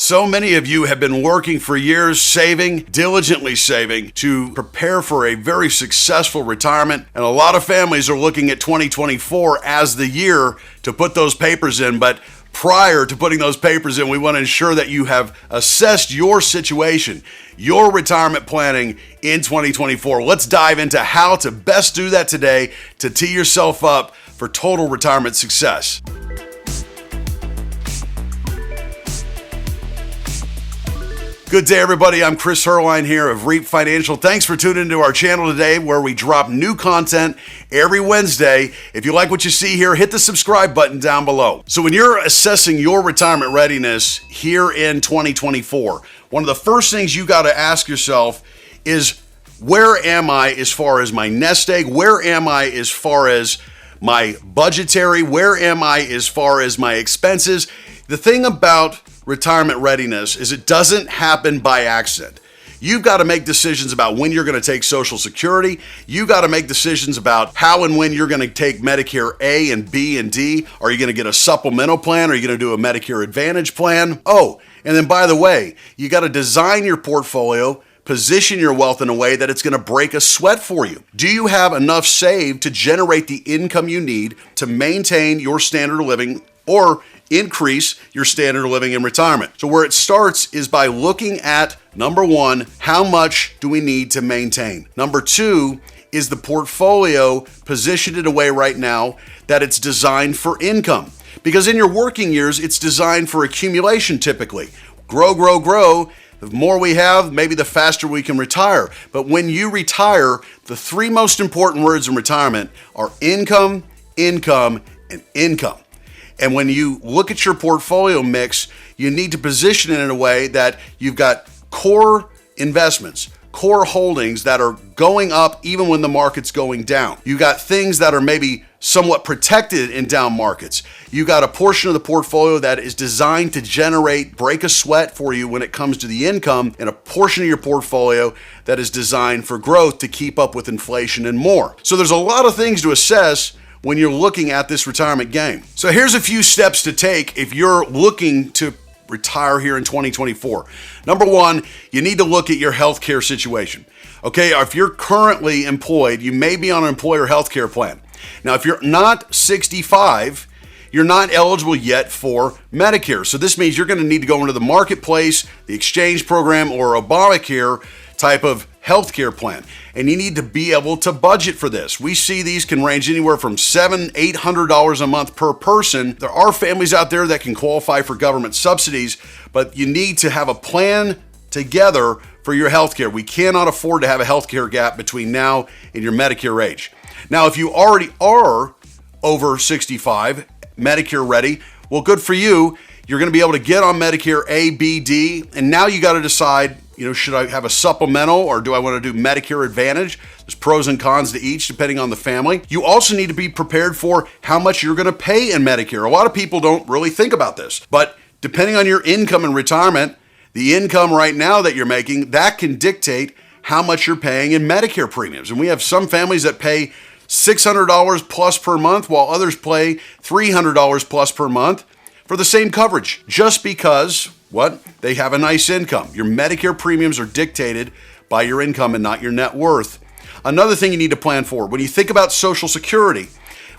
So many of you have been working for years, diligently saving to prepare for a very successful retirement. And a lot of families are looking at 2024 as the year to put those papers in. But prior to putting those papers in, we want to ensure that you have assessed your situation, your retirement planning in 2024. Let's dive into how to best do that today to tee yourself up for total retirement success. Good day, everybody. I'm Chris Heerlein here of Reap Financial. Thanks for tuning into our channel today, where we drop new content every Wednesday. If you like what you see here, hit the subscribe button down below. So when you're assessing your retirement readiness here in 2024, one of the first things you got to ask yourself is, where am I as far as my nest egg? Where am I as far as my budgetary? Where am I as far as my expenses? The thing about retirement readiness is it doesn't happen by accident. You've got to make decisions about when you're going to take Social Security. You've got to make decisions about how and when you're going to take Medicare A and B and D. Are you going to get a supplemental plan? Are you going to do a Medicare Advantage plan? Oh, and then by the way, you got to design your portfolio, position your wealth in a way that it's going to break a sweat for you. Do you have enough saved to generate the income you need to maintain your standard of living or increase your standard of living in retirement? So where it starts is by looking at, number one, how much do we need to maintain? Number two, is the portfolio positioned in a way right now that it's designed for income? Because in your working years, it's designed for accumulation typically. Grow, grow, grow. The more we have, maybe the faster we can retire. But when you retire, the three most important words in retirement are income, income, and income. And when you look at your portfolio mix, you need to position it in a way that you've got core investments, core holdings that are going up even when the market's going down. You got things that are maybe somewhat protected in down markets. You got a portion of the portfolio that is designed to break a sweat for you when it comes to the income, and a portion of your portfolio that is designed for growth to keep up with inflation and more. So there's a lot of things to assess when you're looking at this retirement game. So here's a few steps to take if you're looking to retire here in 2024. Number one, you need to look at your healthcare situation. Okay, if you're currently employed, you may be on an employer healthcare plan. Now, if you're not 65, you're not eligible yet for Medicare. So this means you're going to need to go into the marketplace, the exchange program, or Obamacare type of healthcare plan. And you need to be able to budget for this. We see these can range anywhere from $700-800 a month per person. There are families out there that can qualify for government subsidies, but you need to have a plan together for your healthcare. We cannot afford to have a healthcare gap between now and your Medicare age. Now, if you already are over 65, Medicare ready, well, good for you. You're going to be able to get on Medicare A, B, D, and now you got to decide, should I have a supplemental or do I want to do Medicare Advantage? There's pros and cons to each depending on the family. You also need to be prepared for how much you're going to pay in Medicare. A lot of people don't really think about this, but depending on your income in retirement, the income right now that you're making, that can dictate how much you're paying in Medicare premiums. And we have some families that pay $600 plus per month, while others pay $300 plus per month for the same coverage, just because, they have a nice income. Your Medicare premiums are dictated by your income and not your net worth. Another thing you need to plan for, when you think about Social Security,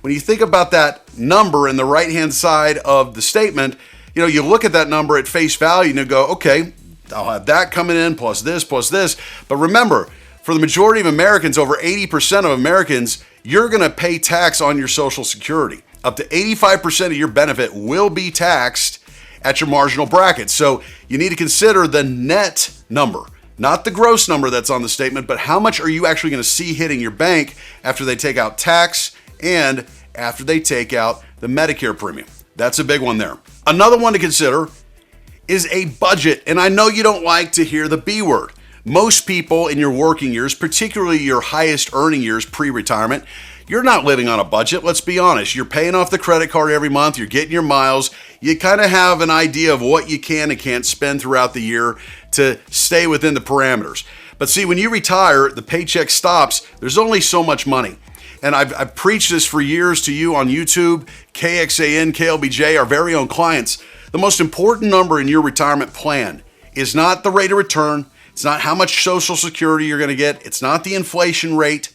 when you think about that number in the right-hand side of the statement, you look at that number at face value and you go, okay, I'll have that coming in plus this. But remember, for the majority of Americans, over 80% of Americans, you're going to pay tax on your Social Security. Up to 85% of your benefit will be taxed at your marginal bracket. So you need to consider the net number, not the gross number that's on the statement, but how much are you actually going to see hitting your bank after they take out tax and after they take out the Medicare premium. That's a big one there. Another one to consider is a budget. And I know you don't like to hear the B word. Most people in your working years, particularly your highest earning years pre-retirement, you're not living on a budget. Let's be honest. You're paying off the credit card every month. You're getting your miles. You kind of have an idea of what you can and can't spend throughout the year to stay within the parameters. But see, when you retire, the paycheck stops. There's only so much money. And I've preached this for years to you on YouTube, KXAN, KLBJ, our very own clients. The most important number in your retirement plan is not the rate of return. It's not how much Social Security you're going to get. It's not the inflation rate.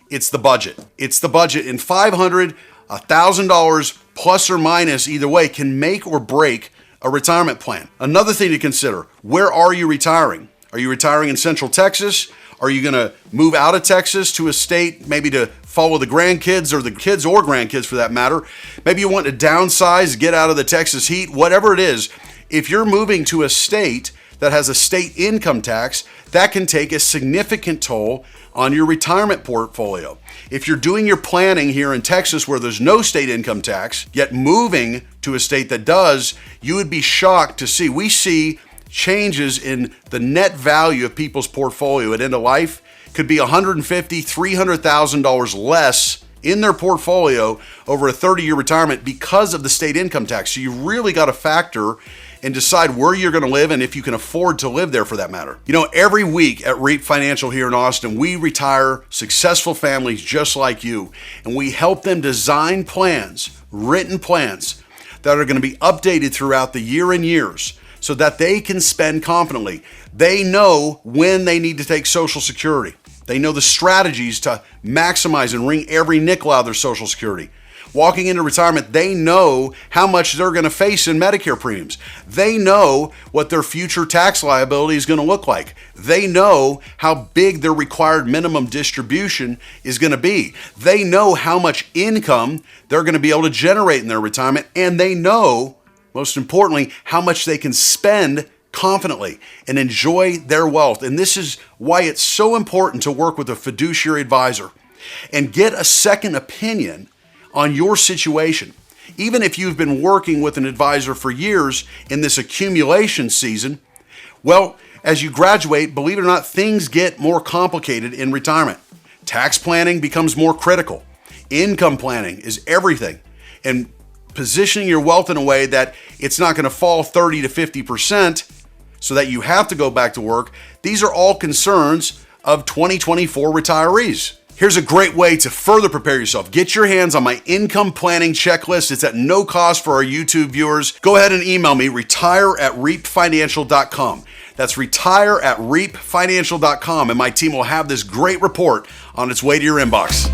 It's the budget. It's the budget. And $500, $1,000 plus or minus either way can make or break a retirement plan. Another thing to consider, where are you retiring? Are you retiring in Central Texas? Are you going to move out of Texas to a state, maybe to follow the grandkids or the kids or grandkids for that matter? Maybe you want to downsize, get out of the Texas heat, whatever it is. If you're moving to a state that has a state income tax, that can take a significant toll on your retirement portfolio. If you're doing your planning here in Texas where there's no state income tax, yet moving to a state that does, you would be shocked to see. We see changes in the net value of people's portfolio at end of life could be $150,000, $300,000 less in their portfolio over a 30-year retirement because of the state income tax. So you really got to factor and decide where you're going to live and if you can afford to live there for that matter. You know, every week at REAP Financial here in Austin, we retire successful families just like you, and we help them design plans, written plans that are going to be updated throughout the year and years so that they can spend confidently. They know when they need to take Social Security. They know the strategies to maximize and wring every nickel out of their Social Security. Walking into retirement, they know how much they're going to face in Medicare premiums. They know what their future tax liability is going to look like. They know how big their required minimum distribution is going to be. They know how much income they're going to be able to generate in their retirement, and they know, most importantly, how much they can spend confidently and enjoy their wealth. And this is why it's so important to work with a fiduciary advisor and get a second opinion on your situation. Even if you've been working with an advisor for years in this accumulation season, well, as you graduate, believe it or not, things get more complicated in retirement. Tax planning becomes more critical. Income planning is everything. And positioning your wealth in a way that it's not going to fall 30 to 50% so that you have to go back to work. These are all concerns of 2024 retirees. Here's a great way to further prepare yourself. Get your hands on my income planning checklist. It's at no cost for our YouTube viewers. Go ahead and email me, retire@reapfinancial.com. That's retire@reapfinancial.com, and my team will have this great report on its way to your inbox.